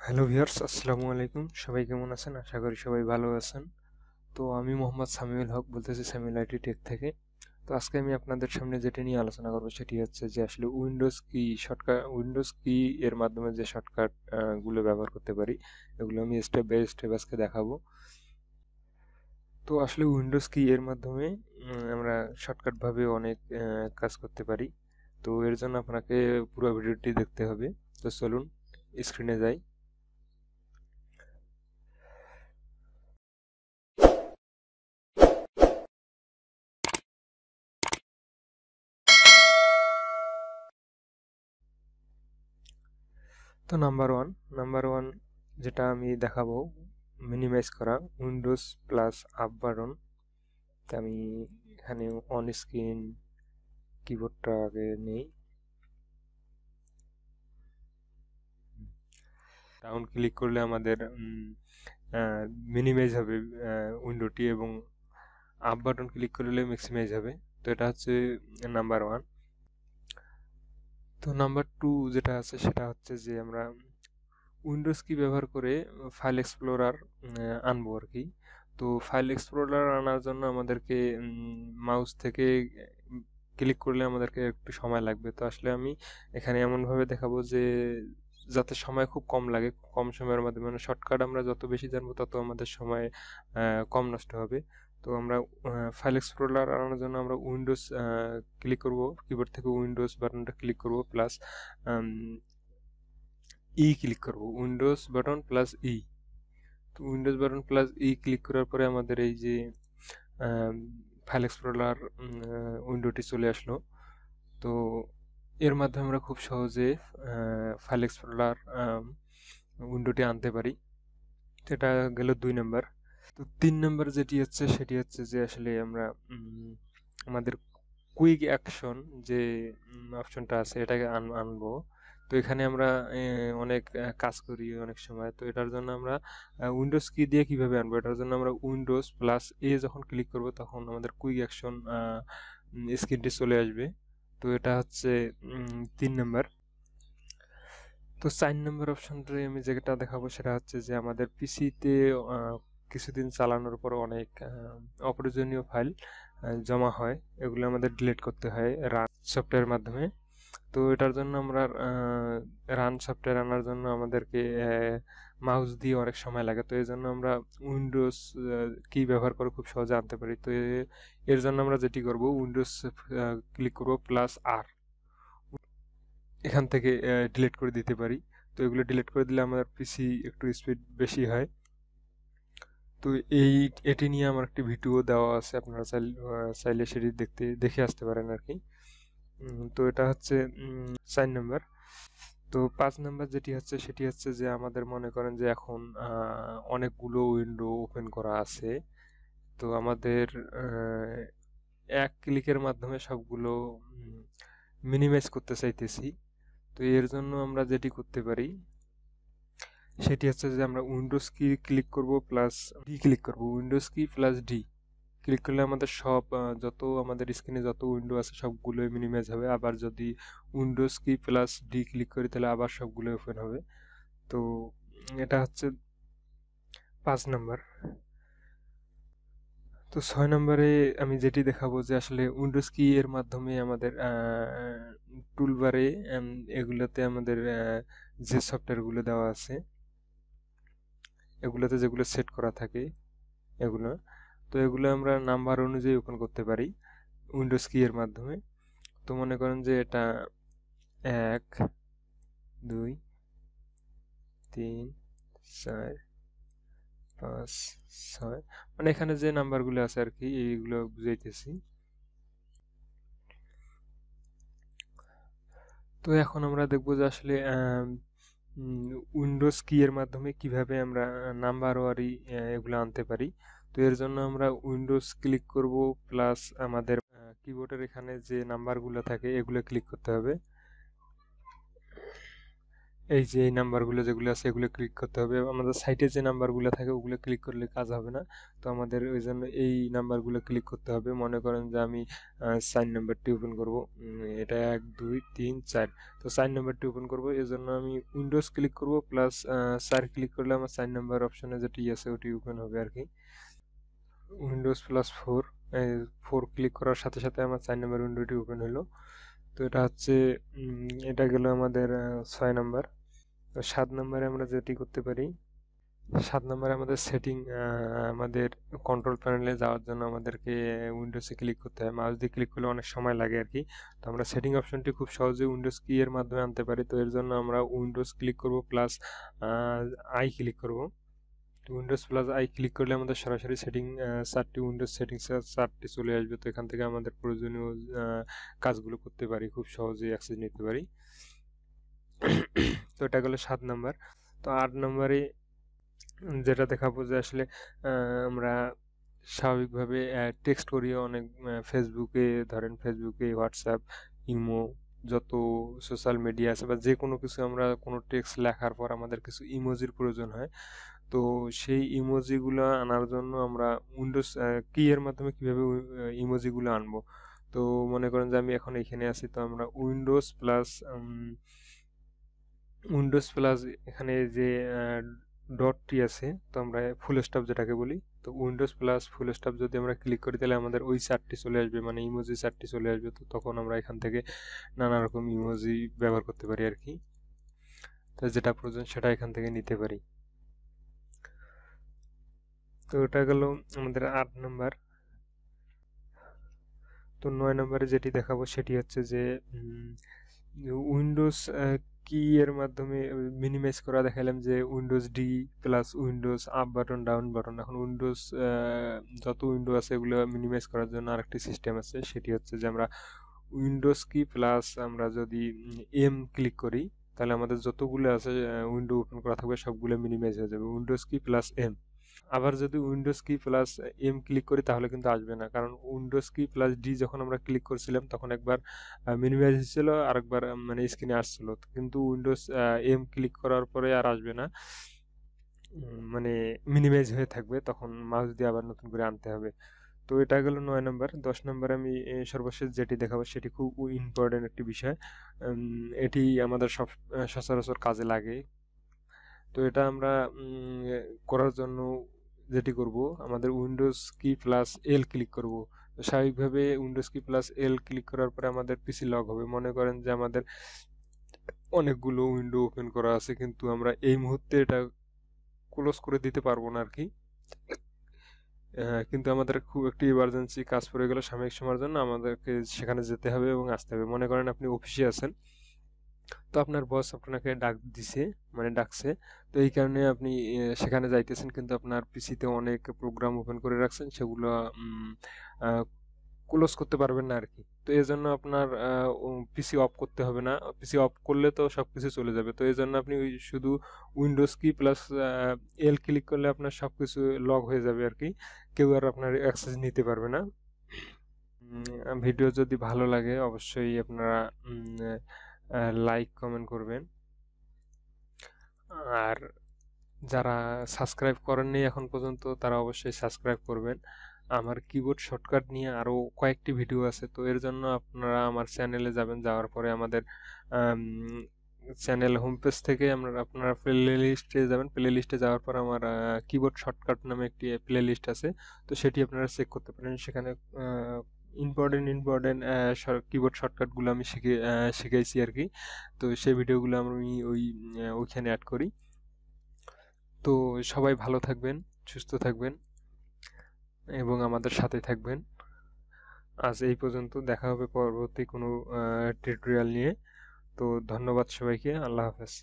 Hello viewers, আসসালামু আলাইকুম। সবাই কেমন আছেন? আশা করি সবাই ভালো আছেন। তো আমি মোহাম্মদ সামিউল হক বলতেছি, সামিউল আইটি টেক থেকে। তো আজকে আমি আপনাদের সামনে যেটা নিয়ে আলোচনা করবো সেটি হচ্ছে যে আসলে উইন্ডোজ কি এর মাধ্যমে যে শর্টকাট গুলো ব্যবহার করতে পারি, এগুলো আমি স্টেপ বাই স্টেপ আজকে দেখাবো। তো আসলে উইন্ডোজ কি এর মাধ্যমে আমরা শর্টকাট ভাবে অনেক কাজ করতে পারি। তো এর জন্য আপনাকে পুরো ভিডিওটি দেখতে হবে। তো চলুন স্ক্রিনে যাই। তো নাম্বার ওয়ান যেটা আমি দেখাবো, মিনিমাইজ করা উইন্ডোজ প্লাস আপ বাটন। আমি এখানে অন স্ক্রিন কিবোর্ডটা আগে নেই, ডাউন ক্লিক করলে আমাদের মিনিমাইজ হবে উইন্ডোটি, এবং আপ বাটন ক্লিক করলে ম্যাক্সিমাইজ হবে। তো এটা হচ্ছে নাম্বার 1। তো নাম্বার 2 যেটা আছে সেটা হচ্ছে যে আমরা উইন্ডোজ কি ব্যবহার করে ফাইল এক্সপ্লোরার আনবো আর কি। তো ফাইল এক্সপ্লোরার আনার জন্য আমাদেরকে মাউস থেকে ক্লিক করলে আমাদেরকে একটু সময় লাগবে। তো আসলে আমি এখানে এমনভাবে দেখাবো যে যাতে সময় খুব কম লাগে, কম সময়ের মাধ্যমে, মানে শর্টকাট আমরা যত বেশি জানবো তত আমাদের সময় কম নষ্ট হবে। তো আমরা ফাইল এক্সপ্লোরার আনার জন্য আমরা উইন্ডোজ ক্লিক করব, কিবোর্ড থেকে উইন্ডোজ বাটনটা ক্লিক করব, প্লাস ই ক্লিক করব, উইন্ডোজ বাটন প্লাস ই। তো Windows button plus E click করার পরে আমাদের এই যে ফাইল এক্সপ্লোরার উইন্ডোটি চলে আসলো। তো এর মাধ্যমে আমরা খুব সহজে ফাইল এক্সপ্লোরার উইন্ডোটি আনতে পারি। তো এটা গেল 2 নাম্বার। তো 3 নাম্বার যেটি হচ্ছে সেটি হচ্ছে যে আসলে আমরা আমাদের কুইক অ্যাকশন যে অপশনটা আছে এটাকে আনবো। তো এখানে আমরা অনেক কাজ করি অনেক সময়। তো এটার জন্য আমরা উইন্ডোজ কি দিয়ে কিভাবে আনবো, এটার জন্য আমরা উইন্ডোজ প্লাস এ যখন ক্লিক করব তখন আমাদের কুইক অ্যাকশন স্ক্রিনটি চলে আসবে। তো এটা হচ্ছে 3 নাম্বার। তো 4 নাম্বার অপশনটাই আমি যেটা দেখাবো সেটা হচ্ছে যে আমাদের পিসিতে কিছুদিন চালানোর পর অনেক অপ্রয়োজনীয় ফাইল জমা হয়, এগুলো আমাদের ডিলিট করতে হয় রান সফটওয়্যারের মাধ্যমে। তো এটার জন্য আমরা রান সফটওয়্যার আনার জন্য আমাদেরকে মাউস দিয়ে অনেক সময় লাগে। তো এই জন্য আমরা উইন্ডোজ কি ব্যবহার করে খুব সহজে আনতে পারি। তো এর জন্য আমরা যেটি করব, উইন্ডোজ ক্লিক করব প্লাস আর, এখান থেকে ডিলিট করে দিতে পারি। তো এগুলো ডিলিট করে দিলে আমার পিসি একটু স্পিড বেশি হয়। তো এটি নিয়ে আমার একটি ভিডিও দেওয়া আছে, আপনারা চাইলে সেটি দেখে আসতে পারেন আর কি। তো এটা হচ্ছে 4 নাম্বার। তো 5 নাম্বার যেটি হচ্ছে সেটি হচ্ছে যে আমাদের মনে করেন যে এখন অনেকগুলো উইন্ডো ওপেন করা আছে। তো আমাদের এক ক্লিকের মাধ্যমে সবগুলো মিনিমাইজ করতে চাইতেছি। তো এর জন্য আমরা যেটি করতে পারি সেটি হচ্ছে যে আমরা উইন্ডোজ কি ক্লিক করব প্লাস ডি ক্লিক করব, উইন্ডোজ কি প্লাস ডি ক্লিক করলে আমাদের সব যত আমাদের স্ক্রিনে যত উইন্ডো আছে সবগুলোই মিনিমাইজ হবে। আবার যদি উইন্ডোজ কি প্লাস ডি ক্লিক করি তাহলে আবার সবগুলো ওপেন হবে। তো এটা হচ্ছে 5 নাম্বার। তো 6 নাম্বারে আমি যেটি দেখাবো যে আসলে উইন্ডোজ কি এর মাধ্যমে আমাদের টুলবারে এগুলোতে আমাদের যে সফটওয়্যারগুলো দেওয়া আছে এগুলোতে যেগুলো সেট করা থাকে এগুলো, তো এগুলো আমরা নাম্বার অনুযায়ী ওপেন করতে পারি উইন্ডোজ কি এর মাধ্যমে। তো মনে করেন যে এটা 1 2 3 4 5 6, মানে এখানে যে নাম্বারগুলো আছে আর কি এইগুলো বুঝাইতেছি। তো এখন আমরা দেখবো যে আসলে উইন্ডোজ কি এর মাধ্যমে কিভাবে আমরা নাম্বার ওয়ারি এগুলো আনতে পারি। তো এর জন্য আমরা উইন্ডোজ ক্লিক করব প্লাস আমাদের কিবোর্ডের এখানে যে নাম্বারগুলো থাকে এগুলো ক্লিক করতে হবে। এই যে এই নাম্বারগুলো যেগুলো আছে এগুলো ক্লিক করতে হবে। আমাদের সাইটে যে নাম্বারগুলো থাকে ওগুলো ক্লিক করলে কাজ হবে না। তো আমাদের ওই জন্য এই নাম্বারগুলো ক্লিক করতে হবে। মনে করেন যে আমি 4 নাম্বারটি ওপেন করব। এটা 1 2 3 4। তো 4 নাম্বারটি ওপেন করব, এর জন্য আমি উইন্ডোজ ক্লিক করব প্লাস 4 ক্লিক করলে আমার 4 নাম্বার অপশনে যেটি আছে ওটি ওপেন হবে আর কি। উইন্ডোজ প্লাস 4, 4 ক্লিক করার সাথে সাথে আমার 4 নাম্বার উইন্ডোটি ওপেন হলো। তো এটা হচ্ছে এটা গেল আমাদের 6 নাম্বার। তো 7 নম্বরে আমরা যেটি করতে পারি, 7 নম্বরে আমাদের সেটিং, আমাদের কন্ট্রোল প্যানেলে যাওয়ার জন্য আমাদেরকে উইন্ডোজে ক্লিক করতে হয়। মাউস দিয়ে ক্লিক করলে অনেক সময় লাগে আর কি। তো আমরা সেটিং অপশনটি খুব সহজে উইন্ডোজ কি এর মাধ্যমে আনতে পারি। তো এর জন্য আমরা উইন্ডোজ ক্লিক করব প্লাস আই ক্লিক করব। তো উইন্ডোজ প্লাস আই ক্লিক করলে আমাদের সরাসরি সেটিং, 4টি উইন্ডোজ সেটিংস 4টি চলে আসবে। তো এখান থেকে আমাদের প্রয়োজনীয় কাজগুলো করতে পারি, খুব সহজেই অ্যাক্সেস নিতে পারি। তো এটা গেলো 7 নাম্বার। তো 8 নম্বরে যেটা দেখাবো যে আসলে আমরা স্বাভাবিকভাবে টেক্সট করি অনেক, ফেসবুকে ধরেন, ফেসবুকে, হোয়াটসঅ্যাপ, ইমো, যত সোশ্যাল মিডিয়া আছে বা যে কোনো কিছু আমরা কোনো টেক্সট লেখার পর আমাদের কিছু ইমোজির প্রয়োজন হয়। তো সেই ইমোজিগুলো আনার জন্য আমরা উইন্ডোজ কি এর মাধ্যমে কিভাবে ইমোজিগুলো আনবো। তো মনে করেন যে আমি এখন এখানে আছি, তো আমরা উইন্ডোজ প্লাস এখানে যে ডটটি আছে, তো আমরা ফুল স্টপ যেটাকে বলি, তো উইন্ডোজ প্লাস ফুল স্টপ যদি আমরা ক্লিক করি তাহলে আমাদের ওই চারটি চলে আসবে, মানে ইমোজি চারটি চলে আসবে। তো তখন আমরা এখান থেকে নানা রকম ইমোজি ব্যবহার করতে পারি আর কি। তো যেটা প্রয়োজন সেটা এখান থেকে নিতে পারি। তো এটা গেল আমাদের 8 নাম্বার। তো 9 নম্বরে যেটি দেখাবো সেটি হচ্ছে যে উইন্ডোজ কি এর মাধ্যমে মিনিমাইজ করা। দেখালাম যে Windows D plus Windows up button, down button. এখন উইন্ডোজ যত উইন্ডো আছে এগুলো মিনিমাইজ করার জন্য আরেকটি সিস্টেম আছে, সেটি হচ্ছে যে আমরা উইন্ডোজ কি প্লাস আমরা যদি এম ক্লিক করি তাহলে আমাদের যতগুলো আছে উইন্ডো ওপেন করা থাকবে সবগুলো মিনিমাইজ হয়ে যাবে, উইন্ডোজ কি প্লাস এম। আবার যদি উইন্ডোজ কি প্লাস এম ক্লিক করি তাহলে কিন্তু আসবে না, কারণ উইন্ডোজ কি প্লাস ডি যখন আমরা ক্লিক করছিলাম তখন একবার মিনিমাইজ হয়েছিল, আর একবার মানে স্ক্রিনে আসছিল, কিন্তু উইন্ডোজ এম ক্লিক করার পরে আর আসবে না, মানে মিনিমাইজ হয়ে থাকবে, তখন মাউস দিয়ে আবার নতুন করে আনতে হবে। তো এটা গেল 9 নম্বর। 10 নম্বরে আমি সর্বশেষ যেটি দেখাবো সেটি খুব ইম্পর্টেন্ট একটি বিষয়। এটি আমাদের সব সচরাচর কাজে লাগে। তো এটা আমরা করার জন্য যেটি করব, আমাদের উইন্ডোজ কি প্লাস এল ক্লিক করব। তো স্বাভাবিকভাবে উইন্ডোজ কি প্লাস এল ক্লিক করার পরে আমাদের পিসি লক হবে। মনে করেন যে আমাদের অনেকগুলো উইন্ডো ওপেন করা আছে, কিন্তু আমরা এই মুহূর্তে এটা ক্লোজ করে দিতে পারবো না আর কি। কিন্তু আমাদের খুব একটি ইমার্জেন্সি কাজ পড়ে গেল সাময়িক সময়ের জন্য, আমাদেরকে সেখানে যেতে হবে এবং আসতে হবে। মনে করেন আপনি অফিসে আছেন, তো আপনার বস আপনাকে ডাক দিছে, মানে ডাকছে, তো এই কারণে আপনি সেখানে যাইতেছেন, কিন্তু আপনার পিসিতে অনেক প্রোগ্রাম ওপেন করে রাখছেন, সেগুলো ক্লোজ করতে পারবেন না আর কি। তো এই জন্য আপনার পিসি অফ করতে হবে না, পিসি অফ করলে তো সবকিছু চলে যাবে। তো এই জন্য আপনি শুধু উইন্ডোজ কি প্লাস এল ক্লিক করলে আপনার সবকিছু লক হয়ে যাবে আর কি, কেউ আর আপনার অ্যাক্সেস নিতে পারবে না। ভিডিও যদি ভালো লাগে অবশ্যই আপনারা লাইক কমেন্ট করবেন, আর যারা সাবস্ক্রাইব করেননি এখন পর্যন্ত তারা অবশ্যই সাবস্ক্রাইব করবেন। আমার কিবোর্ড শর্টকাট নিয়ে আরও কয়েকটি ভিডিও আছে, তো এর জন্য আপনারা আমার চ্যানেলে যাবেন, যাওয়ার পরে আমাদের চ্যানেল হোম পেজ থেকে আপনারা প্লে লিস্টে যাবেন, প্লে লিস্টে যাওয়ার পর আমার কিবোর্ড শর্টকাট নামে একটি প্লে লিস্ট আছে, তো সেটি আপনারা চেক করতে পারেন। সেখানে ইম্পর্টেন্ট কিবোর্ড শর্টকাটগুলো আমি শিখাইছি আর কি। তো সেই ভিডিওগুলো আমি ওইখানে অ্যাড করি। তো সবাই ভালো থাকবেন, সুস্থ থাকবেন এবং আমাদের সাথে থাকবেন। আজ এই পর্যন্ত, দেখা হবে পরবর্তী কোনো টিউটোরিয়াল নিয়ে। তো ধন্যবাদ সবাইকে, আল্লাহ হাফেজ।